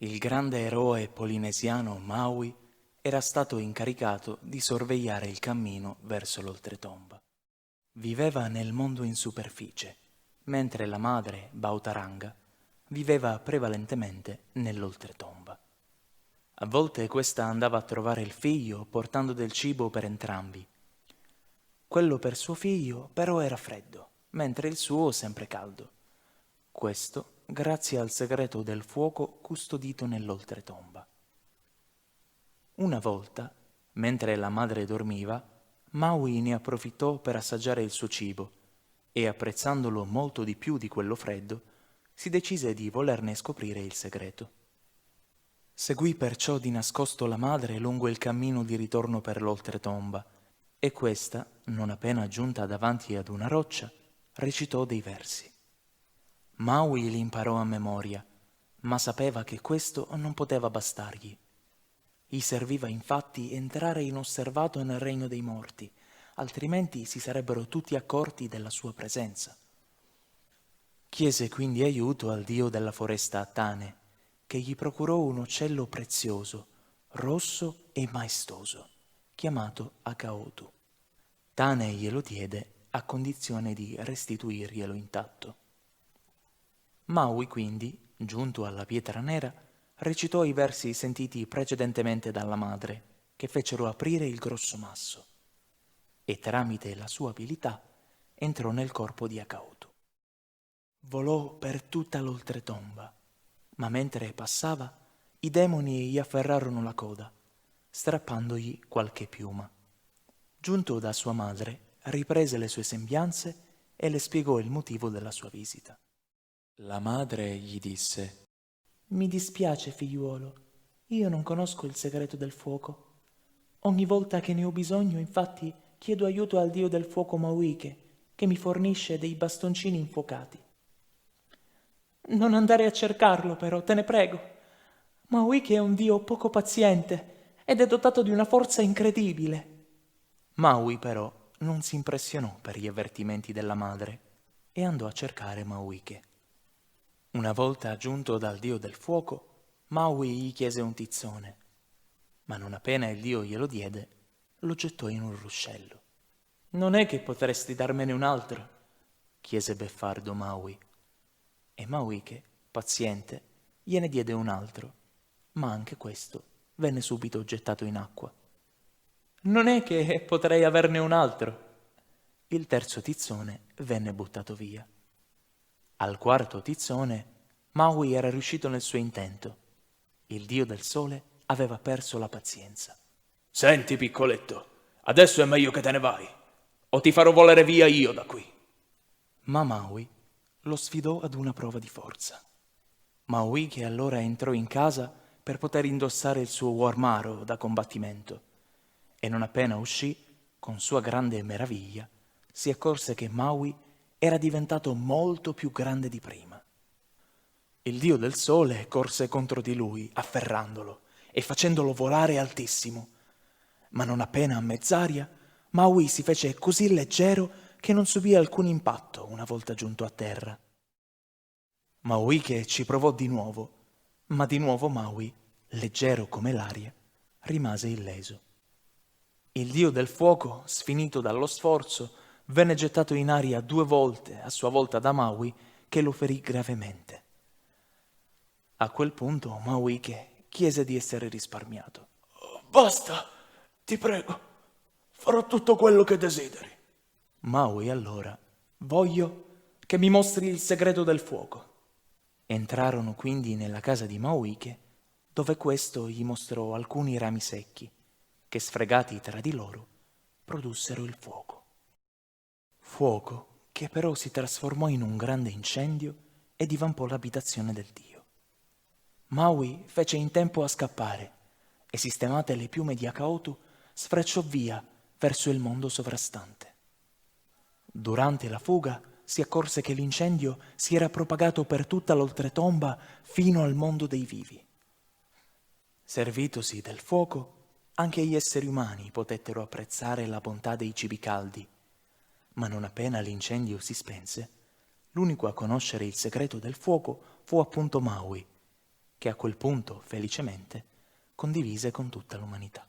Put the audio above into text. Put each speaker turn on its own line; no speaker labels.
Il grande eroe polinesiano Maui era stato incaricato di sorvegliare il cammino verso l'oltretomba. Viveva nel mondo in superficie, mentre la madre, Bautaranga, viveva prevalentemente nell'oltretomba. A volte questa andava a trovare il figlio portando del cibo per entrambi. Quello per suo figlio però era freddo, mentre il suo sempre caldo. Questo grazie al segreto del fuoco custodito nell'oltretomba. Una volta, mentre la madre dormiva, Maui ne approfittò per assaggiare il suo cibo e, apprezzandolo molto di più di quello freddo, si decise di volerne scoprire il segreto. Seguì perciò di nascosto la madre lungo il cammino di ritorno per l'oltretomba e questa, non appena giunta davanti ad una roccia, recitò dei versi. Maui li imparò a memoria, ma sapeva che questo non poteva bastargli. Gli serviva infatti entrare inosservato nel regno dei morti, altrimenti si sarebbero tutti accorti della sua presenza. Chiese quindi aiuto al dio della foresta Tane, che gli procurò un uccello prezioso, rosso e maestoso, chiamato Akaotu. Tane glielo diede a condizione di restituirglielo intatto. Maui quindi, giunto alla pietra nera, recitò i versi sentiti precedentemente dalla madre, che fecero aprire il grosso masso, e tramite la sua abilità entrò nel corpo di Akaotu. Volò per tutta l'oltretomba, ma mentre passava, i demoni gli afferrarono la coda, strappandogli qualche piuma. Giunto da sua madre, riprese le sue sembianze e le spiegò il motivo della sua visita. La madre gli disse: «Mi dispiace, figliuolo, io non conosco il segreto del fuoco. Ogni volta che ne ho bisogno, infatti, chiedo aiuto al dio del fuoco Mauike, che mi fornisce dei bastoncini infuocati. Non andare a cercarlo, però, te ne prego. Mauike è un dio poco paziente ed è dotato di una forza incredibile». Maui, però, non si impressionò per gli avvertimenti della madre e andò a cercare Mauike. Una volta giunto dal dio del fuoco, Maui gli chiese un tizzone, ma non appena il dio glielo diede, lo gettò in un ruscello. «Non è che potresti darmene un altro?» chiese beffardo Maui. E Mauike, paziente, gliene diede un altro, ma anche questo venne subito gettato in acqua. «Non è che potrei averne un altro?» Il terzo tizzone venne buttato via. Al quarto tizzone, Maui era riuscito nel suo intento. Il dio del sole aveva perso la pazienza.
Senti, piccoletto, adesso è meglio che te ne vai, o ti farò volare via io da qui.
Ma Maui lo sfidò ad una prova di forza. Maui che allora entrò in casa per poter indossare il suo warmaro da combattimento e non appena uscì, con sua grande meraviglia, si accorse che Maui era diventato molto più grande di prima. Il dio del sole corse contro di lui, afferrandolo e facendolo volare altissimo. Ma non appena a mezz'aria, Maui si fece così leggero che non subì alcun impatto una volta giunto a terra. Maui che ci provò di nuovo, ma di nuovo Maui, leggero come l'aria, rimase illeso. Il dio del fuoco, sfinito dallo sforzo, venne gettato in aria 2 volte, a sua volta da Maui, che lo ferì gravemente. A quel punto Mauike chiese di essere risparmiato.
Basta, ti prego, farò tutto quello che desideri.
Maui allora: «Voglio che mi mostri il segreto del fuoco». Entrarono quindi nella casa di Mauike, dove questo gli mostrò alcuni rami secchi, che sfregati tra di loro produssero il fuoco. Fuoco che però si trasformò in un grande incendio e divampò l'abitazione del dio. Maui fece in tempo a scappare e, sistemate le piume di Akaotu, sfrecciò via verso il mondo sovrastante. Durante la fuga si accorse che l'incendio si era propagato per tutta l'oltretomba fino al mondo dei vivi. Servitosi del fuoco, anche gli esseri umani potettero apprezzare la bontà dei cibi caldi, ma non appena l'incendio si spense, l'unico a conoscere il segreto del fuoco fu appunto Maui, che a quel punto, felicemente, condivise con tutta l'umanità.